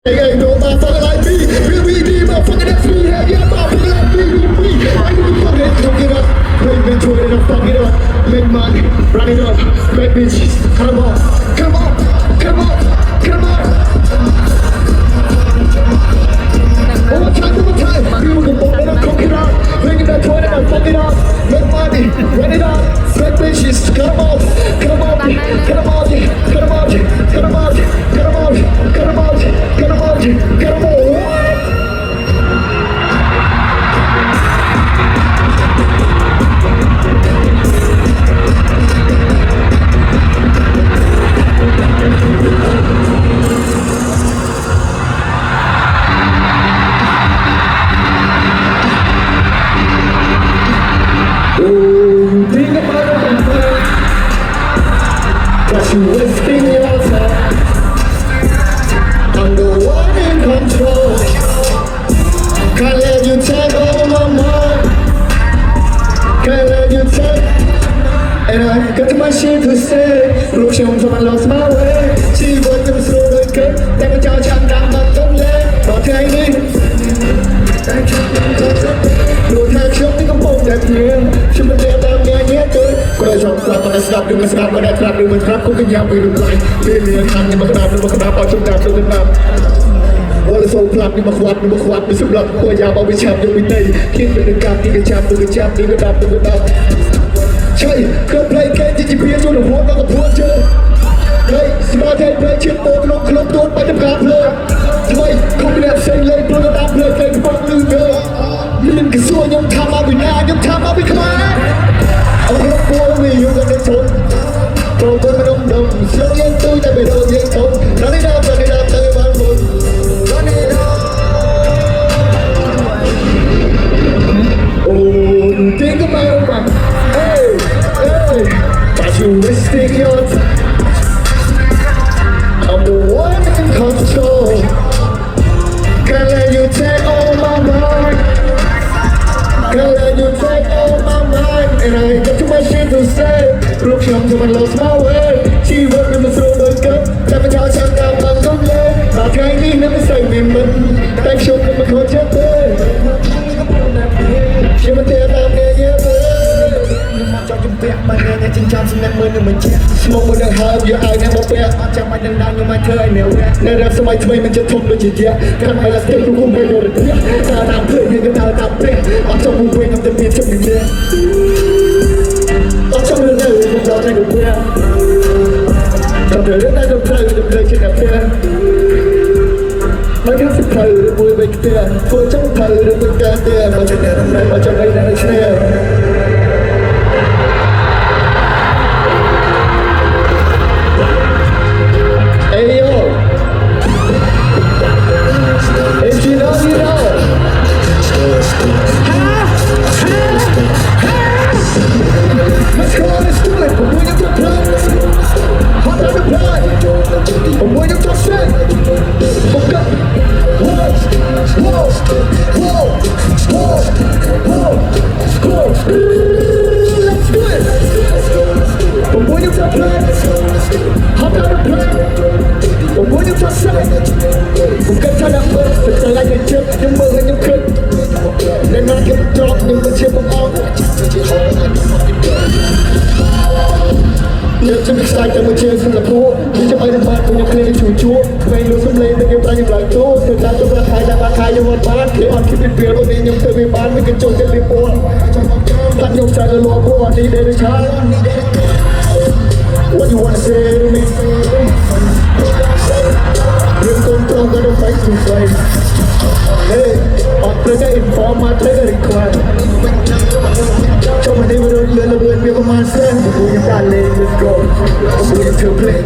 Hey, no motherfucker like me. Real weed, motherfucker, that's me. Hell yeah, motherfucker like me. I need to fuck it, don't get up. Make me to it and fuck it up. Make money, run it up. Make bitches, come on, come on, come on, come on. One more time. People can ball it up, cook it up. Bring it back to it and fuck it up. Make money, run it up. Make bitches, come on, come on, come on, come on, come on, come on, come on, come on, come on. But you wasting your time. I'm the one in control. Can't let you take over my mind. Can't let you take. And I got too much shit to say. Lúc trong cho bạn lost my way. Chỉ với từng số đôi kết. Để mà cho chẳng đảm bảo tâm lên. Bỏ thay đi. Đôi thay trước những công bông đẹp nhiều. Chúng mình đều đang nghe nhé tôi. Có đời trong lòng mà đã stop đừng mà stop mà đã trap đừng mà trap cũng cái nhau vì đừng lại. Vì liền ăn nhưng mà cái đạp bao chúng ta trong tân nam. All is so flat นี่มาควัดนี่สำหรับตัวยาวเอาไปแชมป์ยังไม่ได้คิดเป็นการที่กระชับตัวกระชับนี่ก็ดับใช่เคยเพลย์แค่ที่จีเพียจนหัวเราก็พูดเจอเฮ้ยสมาร์ทเพลย์เชื่อมโตไปลงคลบตัวไปทำการเลยทำไมเขาไม่ได้เซ็งเลยตัวกระดับเลยเพลงฟังลืมเด้อยืนกระซวยยังทำมาไม่นานยังทำมาไม่ขมาเอารถบัวไม่อยู่กันในชนโตกันไม่ต้องดมเสียงยังตู้แต่ไม่โดนยังชนนั่นได้ดับเตยบ้านบนThink about my, hey, hey, but you wasting your time. I'm the one in control. Can't let you take all my mind. Can't let you take all my mind. And I ain't got too much shit to say. Lúc trong cho mình lost my way. Chỉ vẫn nên mình sửa đôi cấp. Để mình cho chẳng cảm bằng công lệ. Và cái đi nếu mình say vì mình. Tay chốt nên mình không chết tê. Chỉ mình tiền làm nghề nhé cho chúng biết mà nghe chính trăm xin em mơ mình chết một mùa đời hợp giữa ai em một bé chẳng mày đang đang nhưng mà chơi nếu ra nên ra sao mày thay mình chết thông đôi chỉ tiếc căn mày là tên cũng không biết được tiếc ta làm cười như cái ta làm bé ở trong vùng quê không thể biết trong mình nhé ở trong đời này không đó này được bé trong đời đến đây được play trên đẹp bé mấy cái sự thầy được vui bên kia vui trong thầy được bên kia tiền mà trên này hôm nay mà trong đây là xe hey yo if you know you know let's go let's do it I'm waiting to play hot on the play I'm waiting to say okay let's do it I'm waiting to play hot on the play I'm waiting to say I'm good to the first but I like it chip nhưng mơ hay nhưng khinh nên I get drop nhưng mà chưa bóng on Nhớ cho mình sai cho mình chơi xin là phố Đi cho bay lên bạn cùng nhau lên chủ chúa Quay luôn xuống lên để kêu ta những lời tố Thời gian tôi đã khai cho một bán Khi on khi biết việc tôi đi nhưng tôi bị bán với cái trông trên liên buồn Thật nhung sai là lùa của đi để được trái What you wanna say to me Nhưng con trông có đâu phải to say Hey, on play cái inform mà play cái require cho mình đi với đôi lửa là vườn việc công an xem một buổi chúng ta lên let's go một buổi chúng thiếu play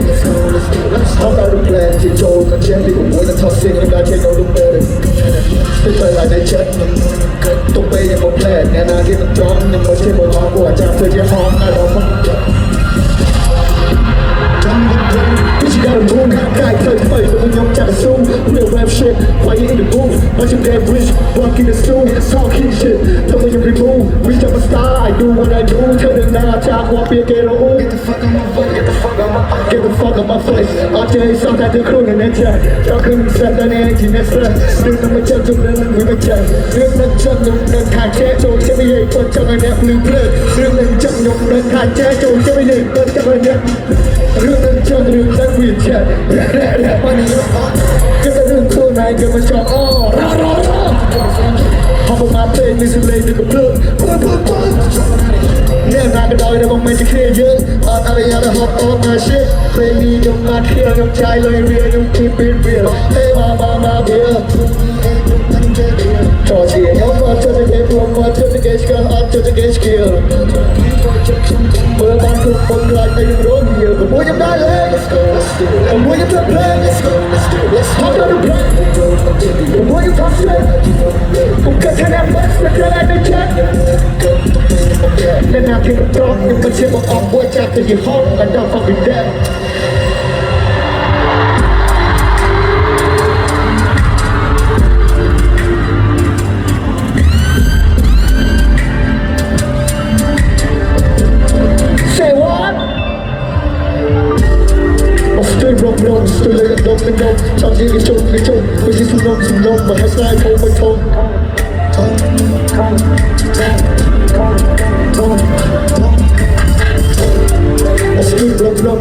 không tao được plan chỉ trôi còn trên đi một buổi là thọ xin nhưng ta trên đâu đúng bề tôi phải lại đây chết tung bê như một plan nghe nào khi mình tròn nhưng mà trên một ngón của chàng chơi chơi hóm là đâu mất gotta move ได้เคยไปแต่มันยอมจากสู้ real rap shit fire in the booth มาจาก dead rich walk in the stool talking shit ทำไมยังไม่ move we just a star I do what I do เธอเดินหน้าจากหัวเปียกเกโร get the fuck on my face get the fuck on my get the fuck on my face เอาใจสาวแต่เธอครุ่นในใจเจ้าคือมีสัตว์ในที่ในสระเรื่องมันจะจบเรื่องมันไม่ใจเรื่องนั้นจบยกเดินทางแช่โจจะไม่ใหญ่เปิดจังไงเนี่ยลืมเลิกเรื่องนั้นจบยกเดินทางแช่โจจะไม่ใหญ่เปิดจังไงเนี่ยเรื่องนั้นจบเรื่องนั้นวิจัยแร่มันนี่ก็จะเรื่องคู่ไหนก็มาชอบอ้อรอพอมาเพลงในสุดเลยดึกกับเพลิงเนี่ยนานก็ดอยแต่บางไม่จะเคลียร์เยอะอ่อนอะไรอย่างละฮอตออกมาเช็คเพลงนี้ยกมาเคลียร์ยกใจเลยเรียนยกที่เป็นเรียลเฮ้มาเบียร์จอเสียงว่าเธอจะเก็บรวมว่าเธอจะเก็บกันอัพเธอจะเก็บสกิลเมื่อบ้านทุกคนกลายเป็นร้อนเดียวกับมวยยังได้เลยกับมวยยังเพื่อเพลงทำได้ด้วยเพลงกับมวยยังทำเพลงผมแค่คะแนนบัสและคะแนนในแชทและนาทีกับร้องยังมาเชื่อบอกออกว่าจากจะอยู่ห้องกันดาวฟังเป็นแดนสตูเลยดมเป็นดมชอบยิงกระจุกไม่ใช่สุ่มลมมาให้สไลด์โผล่ไปทง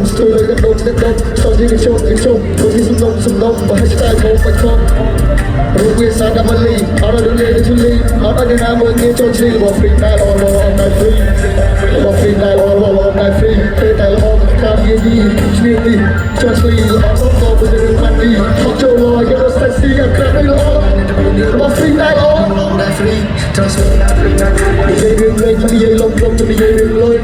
สตูเลยดมชอบยิงกระจุกไม่ใช่สุ่มลมมาให้สไลด์โผล่ไปทงรู้วิสาดมันลีเอาเราเดินเลยทุลีเอาเราเดินหน้าเมืองนี้จนชีบอกฟรีได้รอได้ฟรีบอกฟรีได้รอได้ฟรีเคยแต่รอทำยังดีชีวิตดีจนชีเอาต้องโตเป็นเรื่องมันดีเขาโจรอยยังเซ็กซี่ยังใครไม่รอบอกฟรีได้รอได้ฟรีจนชีวิตได้ฟรีได้เรื่องเลยจะมีเรื่องลมจะมีเรื่องเลย